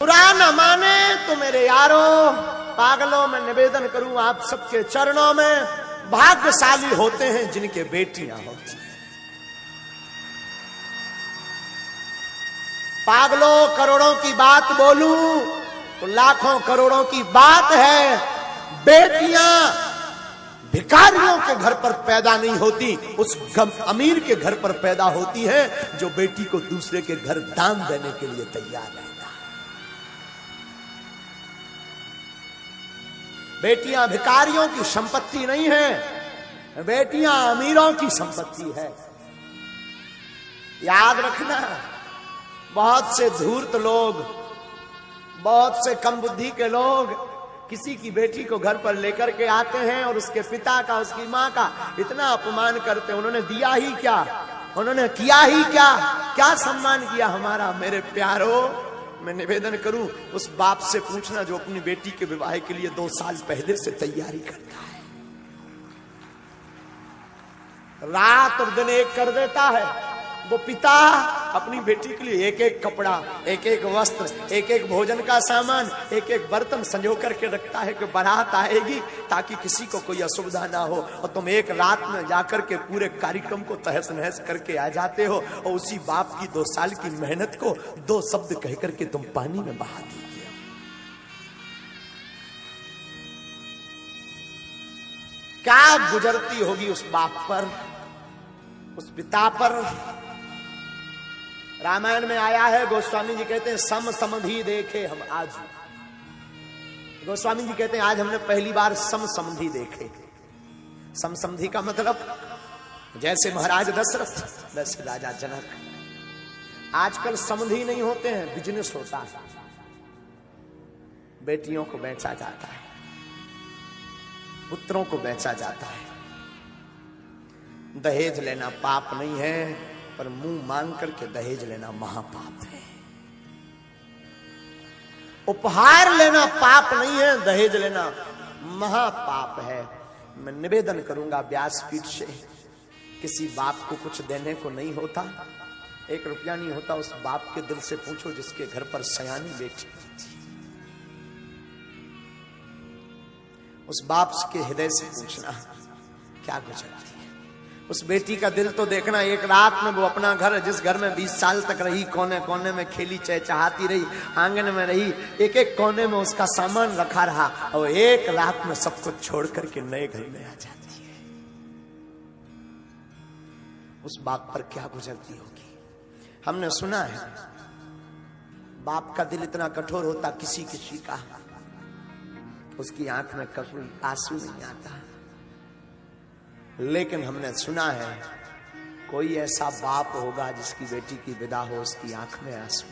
बुरा न माने तो मेरे यारों पागलों में निवेदन करूं आप सबके चरणों में, भाग्यशाली होते हैं जिनके बेटियां होती हैं। पागलों करोड़ों की बात बोलूं तो लाखों करोड़ों की बात है। बेटियां भिखारियों के घर पर पैदा नहीं होती, उस अमीर के घर पर पैदा होती हैं जो बेटी को दूसरे के घर दान देने के लिए तैयार रहता है। बेटियां भिखारियों की संपत्ति नहीं है, बेटियां अमीरों की संपत्ति है। याद रखना, बहुत से धूर्त लोग, बहुत से कम बुद्धि के लोग किसी की बेटी को घर पर लेकर के आते हैं और उसके पिता का, उसकी मां का इतना अपमान करते हैं। उन्होंने दिया ही क्या, उन्होंने किया ही क्या, क्या सम्मान किया हमारा। मेरे प्यारों, मैं निवेदन करूं उस बाप से पूछना जो अपनी बेटी के विवाह के लिए 2 साल पहले से तैयारी करता है, रात और दिन एक कर देता है। वो पिता अपनी बेटी के लिए एक एक कपड़ा, एक एक वस्त्र, एक एक भोजन का सामान, एक एक बर्तन संजो करके रखता है कि बारात आएगी ताकि किसी को कोई असुविधा ना हो, और तुम एक रात में जाकर के पूरे कार्यक्रम को तहस नहस करके आ जाते हो। और उसी बाप की 2 साल की मेहनत को 2 शब्द कह करके तुम पानी में बहा दीजिए। क्या गुजरती होगी उस बाप पर, उस पिता पर। रामायण में आया है, गोस्वामी जी कहते हैं सम समधि देखे हम आज। गोस्वामी जी कहते हैं आज हमने पहली बार सम समधि देखे। सम समधि का मतलब जैसे महाराज दशरथ, वैसे राजा जनक। आजकल समधि नहीं होते हैं, बिजनेस होता है। बेटियों को बेचा जाता है, पुत्रों को बेचा जाता है। दहेज लेना पाप नहीं है, पर मुंह मांग करके दहेज लेना महापाप है। उपहार लेना पाप नहीं है, दहेज लेना महापाप है। मैं निवेदन करूंगा व्यासपीठ से, किसी बाप को कुछ देने को नहीं होता, 1 रुपया नहीं होता, उस बाप के दिल से पूछो जिसके घर पर सयानी बेटी होती। उस बाप के हृदय से पूछना क्या गुजरती है। उस बेटी का दिल तो देखना, एक रात में वो अपना घर, जिस घर में 20 साल तक रही, कोने कोने में खेली चहचहाती रही, आंगन में रही, एक एक कोने में उसका सामान रखा रहा, और एक रात में सब कुछ छोड़ करके नए घर में आ जाती है। उस बाप पर क्या गुजरती होगी। हमने सुना है बाप का दिल इतना कठोर होता, किसी किसी का उसकी आंख में कभी आंसू नहीं आता, लेकिन हमने सुना है कोई ऐसा बाप होगा जिसकी बेटी की विदा हो, उसकी आंख में आंसू।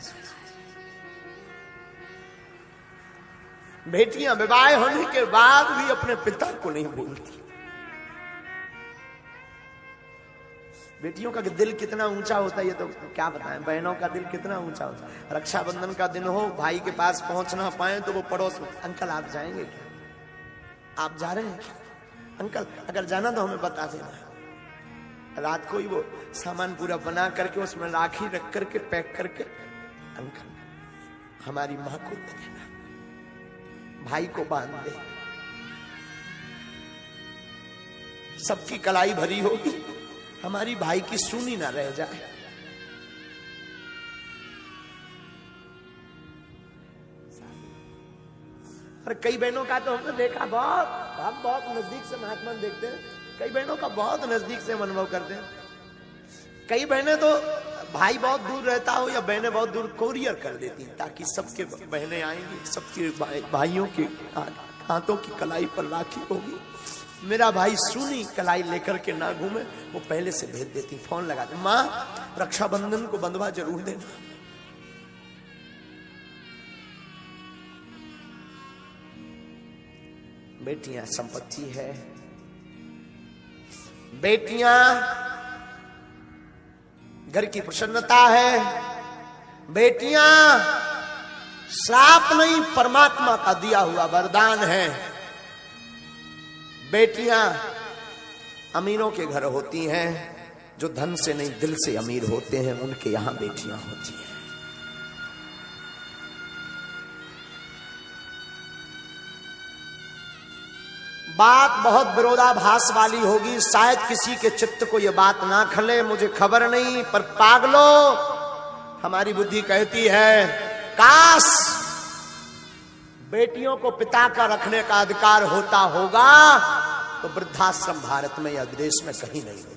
बेटियां विवाह होने के बाद भी अपने पिता को नहीं भूलती। बेटियों का दिल कितना ऊंचा होता है ये तो क्या बताएं। बहनों का दिल कितना ऊंचा होता है। रक्षाबंधन का दिन हो, भाई के पास पहुंच ना पाए तो वो पड़ोस में, अंकल आप जाएंगे क्या, आप जा रहे हैं क्या, अंकल अगर जाना तो हमें बता देना। रात को ही वो सामान पूरा बना करके उसमें राखी रख करके पैक करके, अंकल हमारी मां को दे देना, भाई को बांध दे। सबकी कलाई भरी होगी, हमारी भाई की सुनी ना रह जाए। और कई बहनों का तो हमने देखा, बहुत नजदीक से महात्मा देखते हैं, कई बहनों का बहुत नजदीक से अनुभव करते हैं। कई बहनें तो भाई बहुत दूर रहता हो या बहनें बहुत दूर, कोरियर कर देती हैं ताकि सबके बहनें आएंगी, सबके भाइयों के हाथों की कलाई पर राखी होगी, मेरा भाई सुनी कलाई लेकर के ना घूमे, वो पहले से भेज देती, फोन लगा दे, माँ रक्षाबंधन को बंधवा जरूर देना। बेटियां संपत्ति है, बेटियां घर की प्रसन्नता है, बेटियां श्राप नहीं परमात्मा का दिया हुआ वरदान है। बेटियां अमीरों के घर होती हैं, जो धन से नहीं दिल से अमीर होते हैं, उनके यहां बेटियां होती हैं। बात बहुत विरोधाभास वाली होगी, शायद किसी के चित्त को यह बात ना खले, मुझे खबर नहीं, पर पागलों हमारी बुद्धि कहती है काश बेटियों को पिता का रखने का अधिकार होता होगा तो वृद्धाश्रम भारत में या देश में कहीं नहीं होते।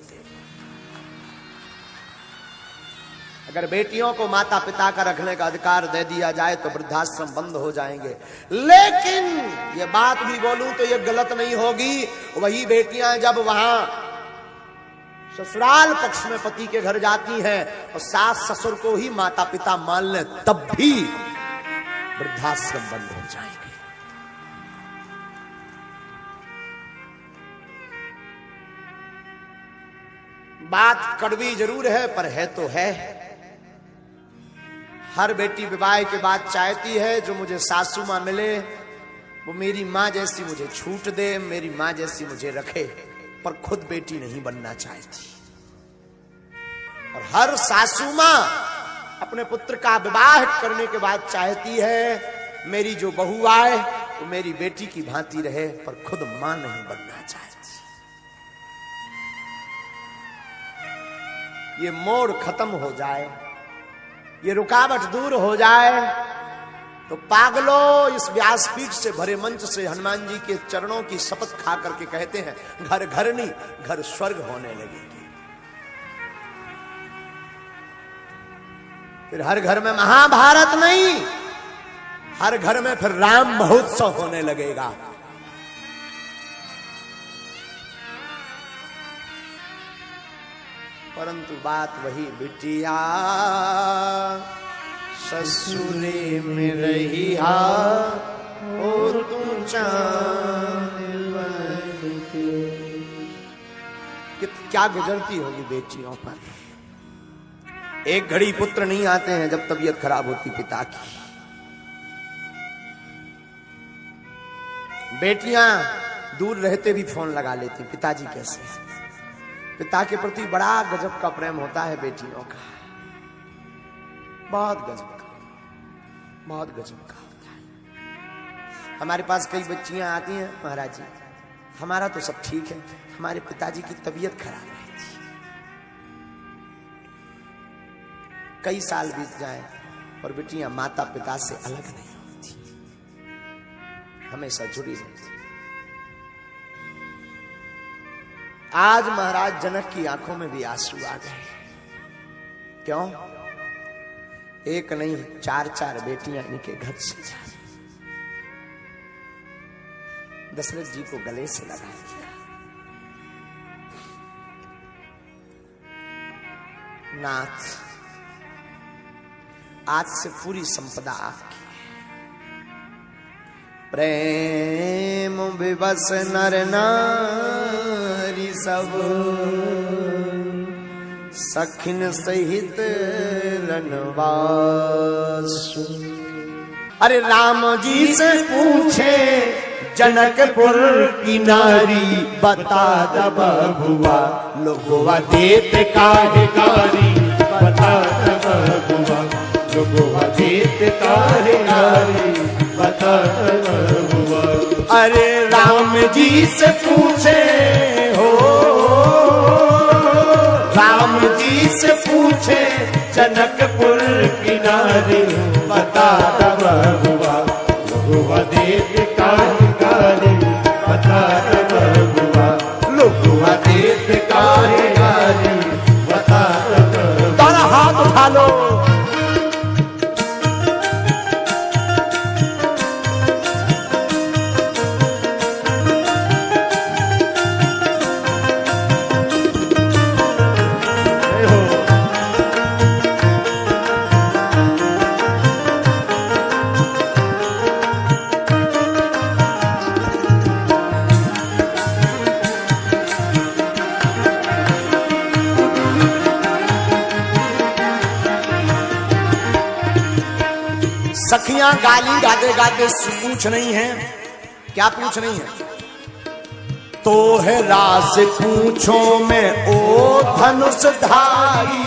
अगर बेटियों को माता पिता का रखने का अधिकार दे दिया जाए तो वृद्धाश्रम बंद हो जाएंगे। लेकिन ये बात भी बोलूं तो ये गलत नहीं होगी, वही बेटियां जब वहां ससुराल पक्ष में पति के घर जाती हैं और सास ससुर को ही माता पिता मान लें तब भी वृद्धाश्रम बंद हो जाएंगे। बात कड़वी जरूर है पर है तो है। हर बेटी विवाह के बाद चाहती है जो मुझे सासू मां मिले वो मेरी मां जैसी मुझे छूट दे, मेरी मां जैसी मुझे रखे, पर खुद बेटी नहीं बनना चाहती। और हर सासू मां अपने पुत्र का विवाह करने के बाद चाहती है मेरी जो बहू आए वो मेरी बेटी की भांति रहे, पर खुद मां नहीं बनना चाहती। ये मोड़ खत्म हो जाए, ये रुकावट दूर हो जाए तो पागलों इस व्यासपीठ से भरे मंच से हनुमान जी के चरणों की शपथ खा करके कहते हैं घर घर नहीं घर स्वर्ग होने लगेगी। फिर हर घर में महाभारत नहीं, हर घर में फिर राम महोत्सव होने लगेगा। परंतु बात वही बिटिया ससुरे में रही ओ तू क्या गुजरती होगी बेटियों पर। एक घड़ी पुत्र नहीं आते हैं जब तबीयत खराब होती पिता की। बेटियां दूर रहते भी फोन लगा लेती पिताजी कैसे। पिता के प्रति बड़ा गजब का प्रेम होता है बेटियों का, बहुत गजब का, बहुत गजब का होता है। हमारे पास कई बच्चियां आती हैं महाराज जी हमारा तो सब ठीक है, हमारे पिताजी की तबीयत खराब है। कई साल बीत जाए और बेटियां माता पिता से अलग नहीं होती, हमेशा जुड़ी रहती। आज महाराज जनक की आंखों में भी आंसू आ गए। क्यों? एक नहीं 4-4 बेटियां इनके घर से जा दशरथ जी को गले से लगा दिया। नाथ आज से पूरी संपदा आपकी। प्रेम विवश नर नारी सब सखिन सहित रनवासु। अरे राम जी से पूछे जनकपुर की नारी बता दब बबुआ लोगों देत काहे गारी बता दब बबुआ लोगों देत काहे गारी बता दब बबुआ। अरे राम जी से पूछे हो राम जी से पूछे जनकपुर की नारी बता दब बबुआ लोगों देत काहे गारी बता दब बबुआ लोगों देत काहे गारी बता दब। दोनों हाथ उठा लो। सखियां गाली गाते गाते पूछ रही हैं, क्या पूछ रही हैं? तो है रास पूछो में ओ धनुष धारी